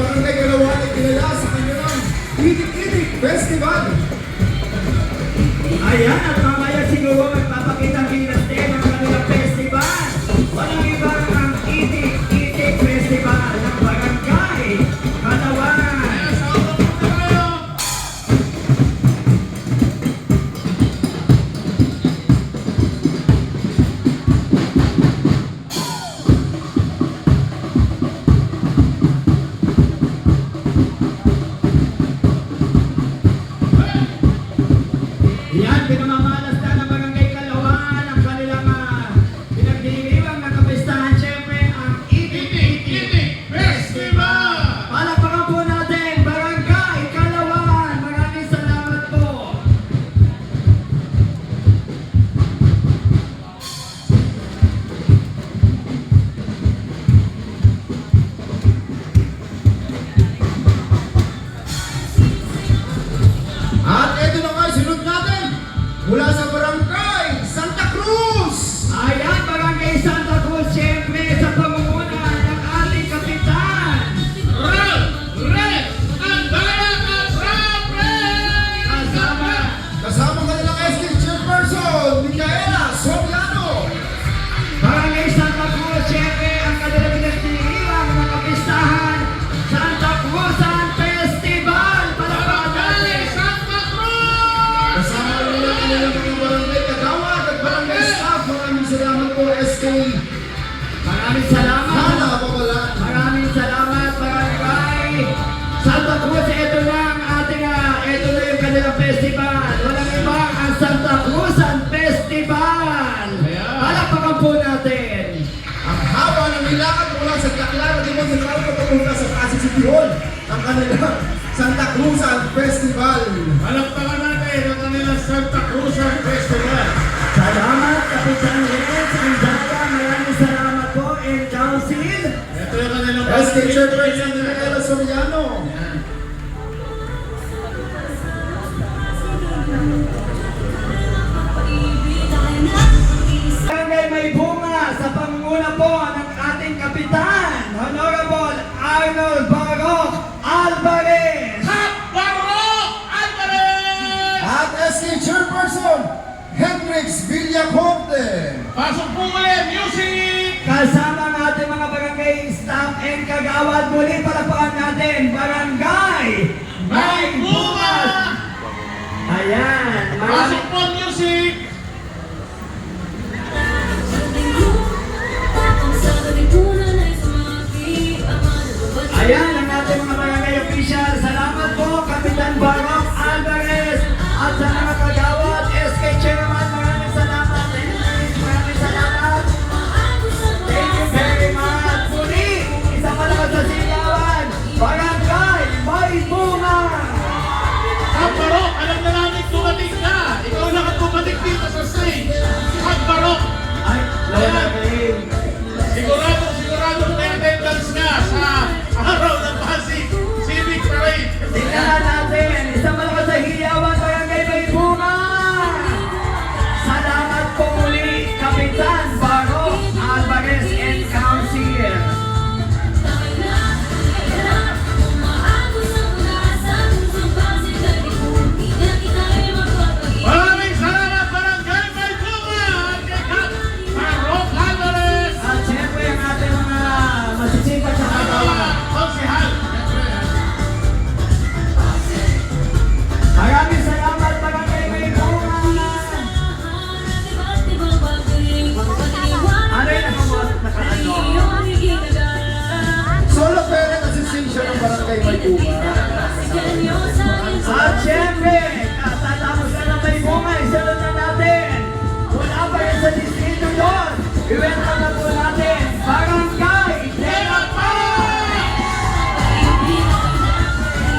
Barangay Galawan ay kilala sa kanilang Itik-Itik Festival. Ayan, at mamaya siguro magpapakita ang ginas din ng kanilang festival. Walang iba ang Itik-Itik Festival ng Barangay Galawan. Yan, pinamamalas na ng Barangay Galawan ang kanilang pinagdiriwang na kapistahan, syempre ang Itik-Itik Festival! Palakpakan po natin, Barangay Galawan. Maraming salamat po. At ito na nga, sunod natin mula sa Barangay Santa Cruz. Ayan, Barangay Santa Cruz, syempre sa pamumuno ng ating kapitan. Red! Red! Ang Dalaga Rapid! Kasama kanilang SK Chairperson, Micaela Soriano. Barangay Santa Cruz, syempre ang kanilang pinagdiriwang na kapistahan, Santa Cruzan Festival. Palakpakan Barangay natin. Santa Cruz! Kasama nila kanilang mga barangay kagawad at barangay staff. Maraming salamat po, SK Maraming salamat. Hana Babalan. Maraming salamat, Barangay Santa Cruz. Ito na ang ating, ito na yung kanilang festival. Walang iba ang Santa Cruzan Festival. Palakpakan po natin. Ang haba ng nilakad mula sa Tacloban at Limon Central papunta sa Pasig City Hall. Ang kanilang Santa Cruzan Festival. Palakpakan natin ang kanilang Santa Cruz Festival. Salamat, Kapitan Lens, Andaya. Maraming salamat po, and Council. Ito yung kanilang SK Chairperson, Micaela Soriano. Barangay May Bunga sa pangunguna po ng ating Kapitan, Honorable Arnold Barok Alvarez. Barok Alvarez! At SK Chairperson, Hendrix Villacorte. Pasok po ulit, music! Kasama ang ating mga barangay staff and kagawad. Muli palakpakan natin, Barangay May Bunga! Ayan, Pasok po ang music! Ayan ang ating mga barangay official. Salamat po, Kapitan Barok Alvarez. At sa mga kagawad, SK Chairman, maraming salamat. Maraming salamat. Thank you very much. Muli, isang malakas sa sigawan, Barangay May Bunga. Ang Barok, alam na namin tumating ka! Ikaw lang ang tumating dito sa stage! Ang Barok! Ay, Lola Green. Sigurado may attendance ka sa araw ng Pasig Civic Parade! Tingnan natin, isang malakas sa hiyawan, Barangay May Bunga. Salamat po muli, Kapitan Barok Alvarez and Council. Maraming salamat Barangay May Bunga! At kay Kap Barok Alvarez! At syempre ang ating mga masisipag sa kagawa. Konsehal! Maraming salamat, Barangay May Bunga. Ano yung nakaano? Solo Parent Association ng Barangay May Bunga. At syempre, tatapos na ng May Bunga, isunod na natin. Mula pa rin sa distrito doon, iwenta na po natin, Barangay Telapan!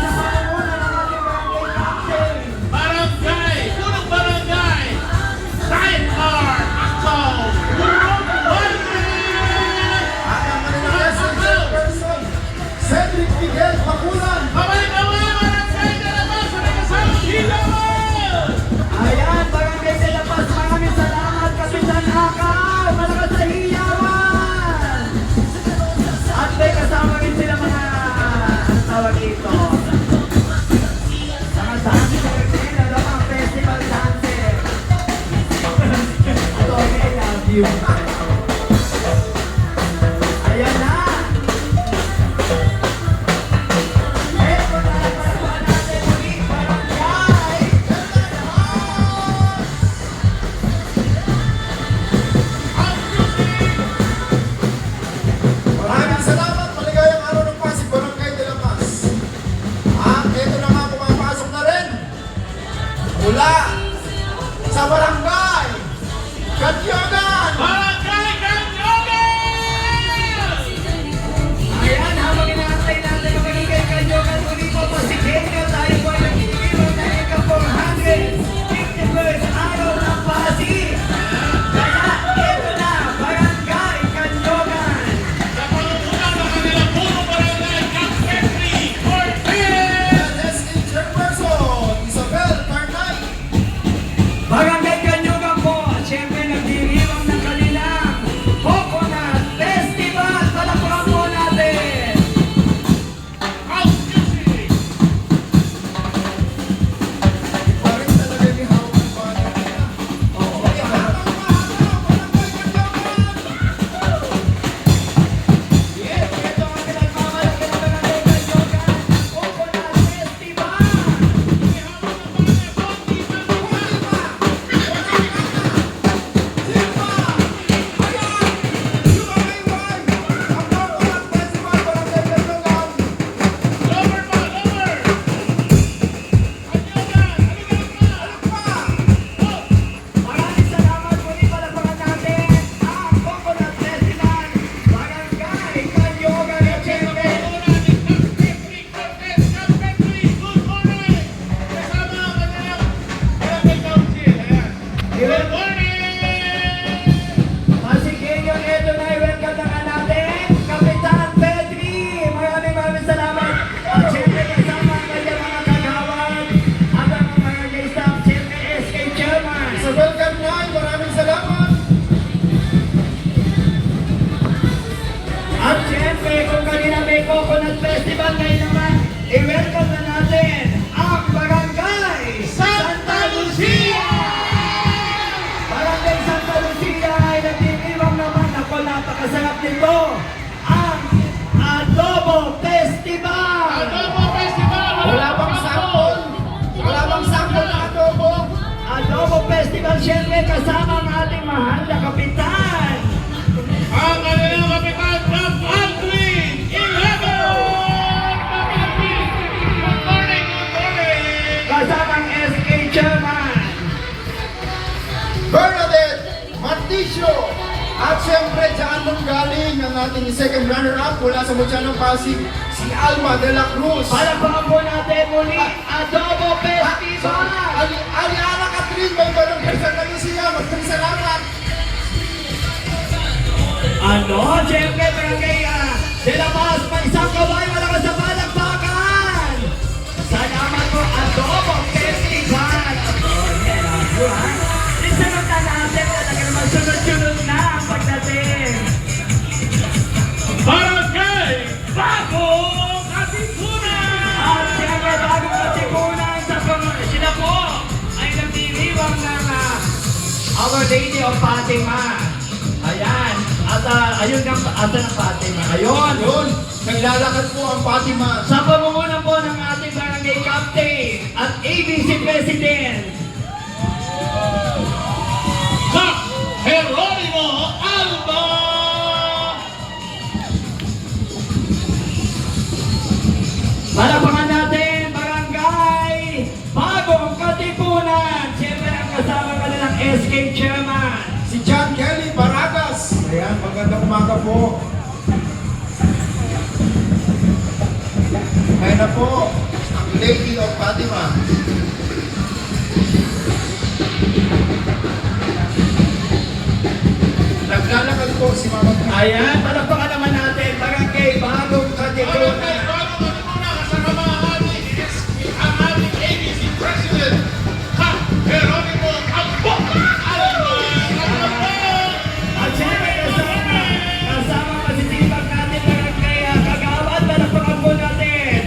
Sa pangunguna ng ating barangay captain. Barangay! Punong Barangay! Time Art! Ako! Punong Barangay! At ang kanilang SK Chairperson, Cedric Miguel Pakulan. Babalik ang mga Barangay na labas sa nagkasama Hilaw! Ayan, Barangay de La Paz, maraming salamat, Kapitan Akaw, malakas sa hiyawan. At may kasama rin sila mga tawag dito? Mga dancer din, ano, mga festival dancer. Ito, I love you. Ayan na! Eto na, palawan natin muli, barangay! Maraming salamat. Maligayang araw ng Pasig, Barangay de la Paz. At ito na nga, pumapasok na rin. Mula sa Barangay Katyogan. Barangay Kanyogan! Ayan, habang inaantay natin ang magiging kanyogan muli po po si Kenyo, tayo po ay nagtitiro na ika 451st araw ng Pasig. Kaya, ito na, Barangay Kanyogan. Sa pangunan ng kanilang punong barangay, Kapetri Cortez! And SK Chairperson Isabel Carnay. Barangay Kanyogan po, siyempre nagdiriwang ng kanilang Coconut Festival. Palakpakan po natin. House Music! Pa rin talaga ni Hawk ng bata nila. Kaya hatang Barangay Katyogan. Yes, ito ang pinagmamalaki ng Barangay Kanyogan Coconut Festival. Lower pa, lower! Kanyogan! Maraming salamat muli, palakpakan natin ang Coconut Festival, Barangay Kanyogan at siyempre Good morning! Kasama ang kanilang barangay council. Ayan. Good morning! Masikinyo, ito na i-welcome na nga natin, Kapitan Petri. Maraming salamat. At siyempre kasama ang kanyang mga kagawad at ang mga barangay staff, siyempre SK Chairman. Isabel Carnay, maraming salamat. At siyempre, kung kanina may Coconut Festival, ngayon naman, i-welcome na natin ang Barangay Santa Lucia! Barangay Santa Lucia ay nagtitiwang naman. Ako, napakasarap nito. Ang Adobo Festival! Adobo Festival! Wala bang sample? Wala bang sample na adobo? Adobo Festival, siyempre kasama ang ating mahal na kapitan. Ang kanilang kapitan, Cap Aldrin! 11! Cap Aldrin! Good morning! Good morning! Kasama ang SK Chairman. Bernadette Marticio. At siyempre, dyan nung galing ang ating second runner-up mula sa Mutya ng Pasig, si Alma de la Cruz. Palakpakan po natin muli, Adobo Festival! Aliana Catherine, may Barangay Santa Lucia. Maraming salamat. Ano? Siyempre, Barangay De La Paz, may isang kaway, malakas sa palakpakan! Salamat po, Adobo Festival! Listen mo na natin, talaga naman sunod-sunod na ang pagdating. Barangay Bagong Katipunan! At siyempre, bagong katipunan sa sila po ay nagdiriwang ng Our Lady of Fatima. Ayan. At ayun ang asa ng Fatima. Ayun. Yun, naglalakad po ang Fatima. Sa pamumunan po ng ating barangay captain at ABC President. Cap Jeronimo Alba! Palakpakan natin, barangay Bagong Katipunan. Siyempre ang kasama ka ng SK Chairman. Si John Kelly Baragas. Ayan, magandang umaga po. Ayan na po, ang Lady of Fatima. Naglalakad po si Mama. Ayan, palakpakan naman natin, barangay Bagong Barangay Katipunan. Bagong Katipunan! Kasama ang ating ABC President, Cap Jeronimo Alba! At siyempre kasama masisipag natin barangay kagawad. Palakpakan po natin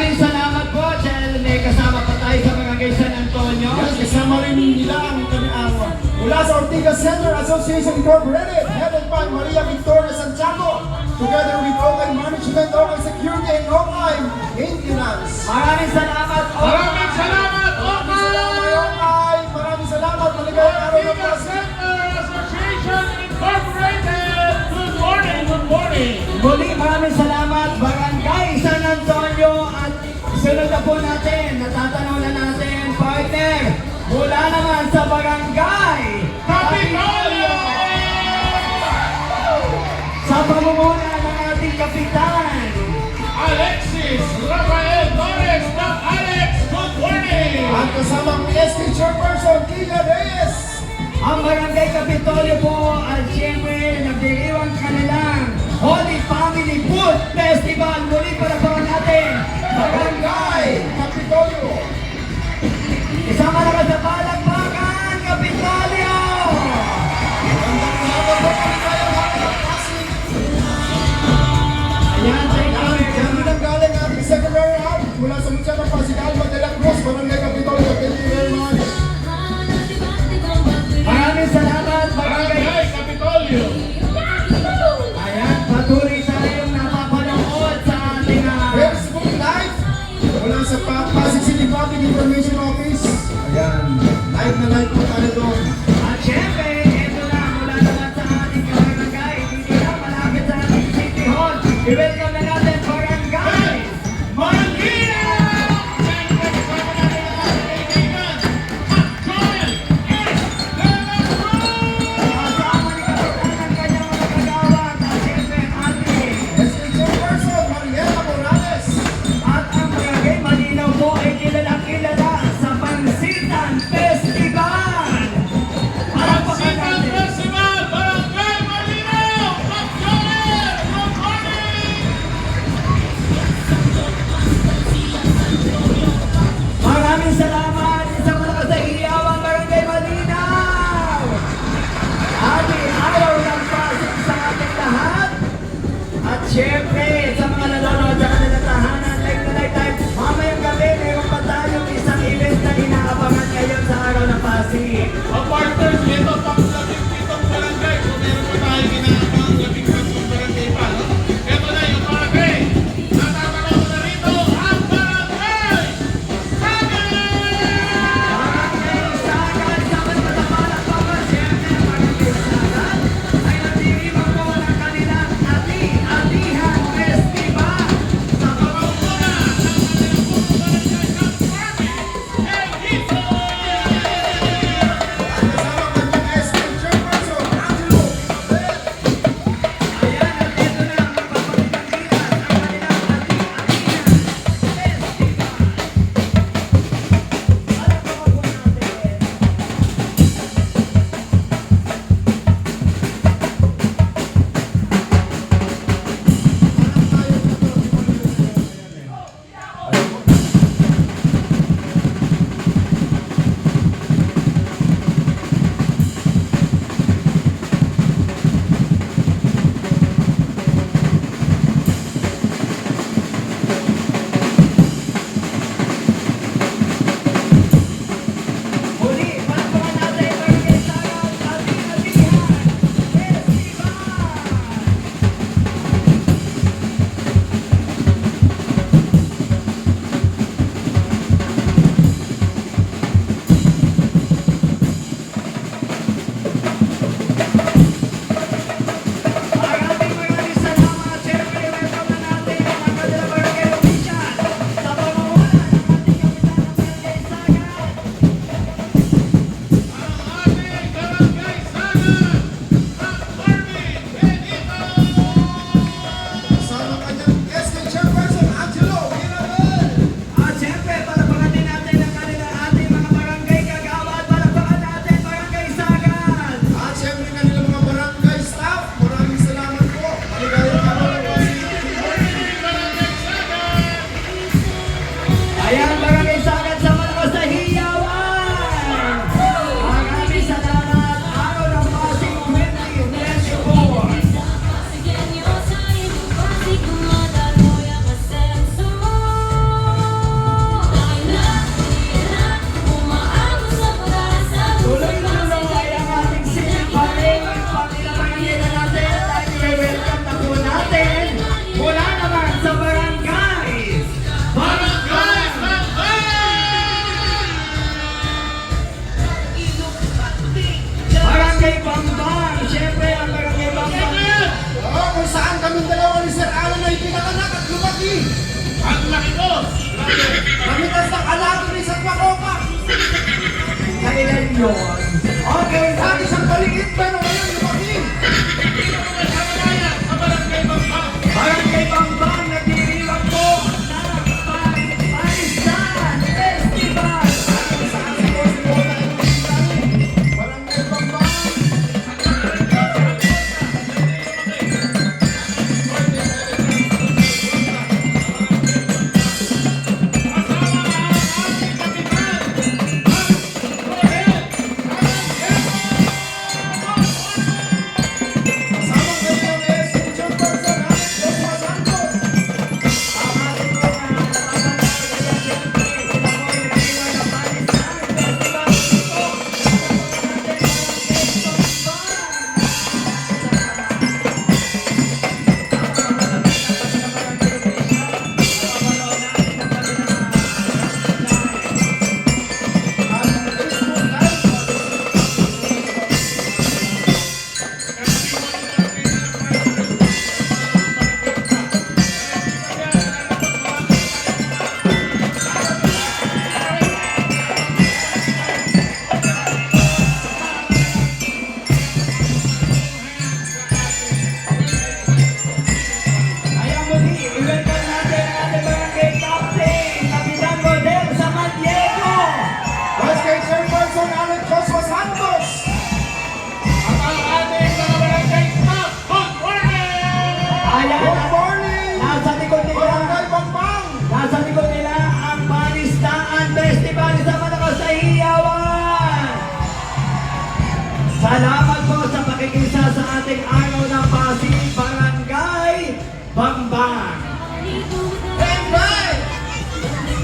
Maraming salamat po, dahil may kasama pa tayo sa Barangay San Antonio. Yes, kasama rin nila ang mula sa Ortigas Center Association Incorporated, headed by Maria Victoria Santiago, together with Okay Management, Okay Security, and Okay Maintenance. Maraming salamat, Maraming salamat, Maraming Okay! Okay! Maraming salamat! Maligayang araw ng Ortigas Pasig! Center Association Incorporated! Good morning, good morning! Muli, maraming salamat, Barangay San Antonio. At sunod na po natin, natatanong na natin, partner, mula naman sa Barangay Kapitolyo! sa pamumuna ng ating kapitan, Alexis Rafael Torres ng Alex, good morning! At kasama ang SK Chairperson, Kila Reyes! ang Barangay Kapitolyo po at siyempre nagdiriwang kanilang Holy Family Food Festival. Muli palapakan natin, Barangay Kapitolyo! isama naman sa palakpakan, Kapitolyo! Magandang umaga po, maligayang araw ng Pasig! Ayan, thank you. Yan ang galing ating Secretary Hub mula sa Munsya ng Pasig, Alma de la Cruz, Barangay Kapitolyo. Thank you very much! Maraming salamat, Barangay. Barangay Kapitolyo! Ayan, patuloy tayong napapanood sa ating Facebook Live mula sa Pasig City Public Information Office. Ayan, live na live po tayo doon. at siyempre, ito na, mula naman sa ating barangay, dito na, malapit sa ating City Hall. I-welcome na natin, Barangay Manila! Siyempre, kasama natin ang ating kaibigan, Joel S. De La Cruz! Kasama ni Kapitan ng kanyang mga kagawad, at siyempre, ating SK Chairperson, Mariela Morales. at ang Barangay Malinaw po ay kilala sa Pansitan Festival. Palakpakan Pansitan natin. Festival, Barangay Malinaw! At Joel, good morning! Maraming salamat sa malakas na iyawan, Barangay Malinaw! Ating araw ng Pasig sa ating lahat. At syempre, sa mga nanonood sa kanilang tahanan, live na live tayo. Mamayang gabi, mayroon pa tayong isang event na inaabangan ngayon sa araw ng Pasig. Ang partners, ito pang-labing pitong barangay. So meron pa tayo ginagawa ang labing pitong barangay pa. No? Ito na yung barangay. Natatanaw na rito ang barangay! Barangay Sagat, sa matapalak pa ba? Syempre, Barangay Sagat ay nagdiriwang po ng kanilang Ati-Atihan Festival. Sa pamamuna ng kanilang puro barangay ng Party, El Hito! At kasama kanyang SK Chairperson, Angelo Abel. Ayan, at ito na ang magpapakitang gilas, ang kanilang Ati-Atihan Festival. Palakpakan po natin. Muli, palakpakan natin, Barangay Sagat, Ati-Atihan Festival. Maraming salamat. Siyempre, welcome na natin ang kanilang barangay official sa pamumunan ng ating kapitan ng Barangay Sagat. Ang ating barangay Sagat, ang Marvin Benito! Kasama kanyang SK Chairperson, Angelo Abel. At siyempre, palakpakan din natin ang kanilang ating mga barangay kagawad. Palakpakan natin, Barangay Sagat. At syempre kanilang mga barangay staff, maraming salamat po. Maligayang araw ng Pasig. Barangay Sagat! Ayan, Barangay Sagat sa malakas na hiyawan. Maraming salamat. Araw ng Pasig 2024.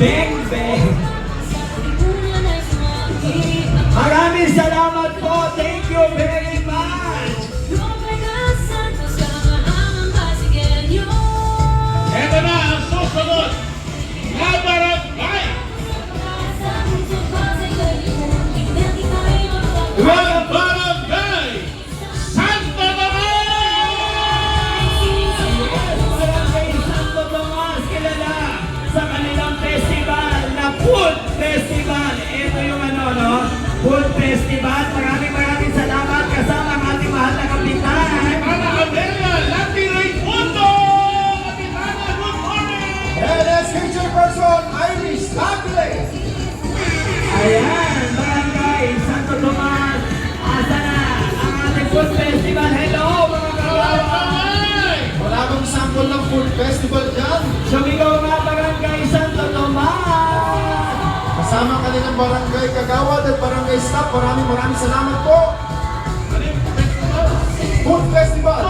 Beng Beng. Maraming salamat po. Thank you very much. Ito na ang susunod na barangay. Ang barangay Santo Tomas! Barangay Santo Tomas, kilala sa kanilang festival na Food Festival. Ito yung ano, no? Food Festival. Maraming salamat kasama ang ating mahal na kapitan. Ana Amelia Lucky Raimundo! Kapitana, good morning! And SK Chairperson Irish Tagle. Ayan, Barangay Santo Tomas. Asa na ang ating Food Festival? Hello mga kagawa! Barangay! Wala bang sample ng food festival dyan? Sumigaw nga Barangay Santo Tomas! Kasama ang kanilang barangay kagawad at barangay staff. Maraming salamat po. Ano yung festival? Food Festival.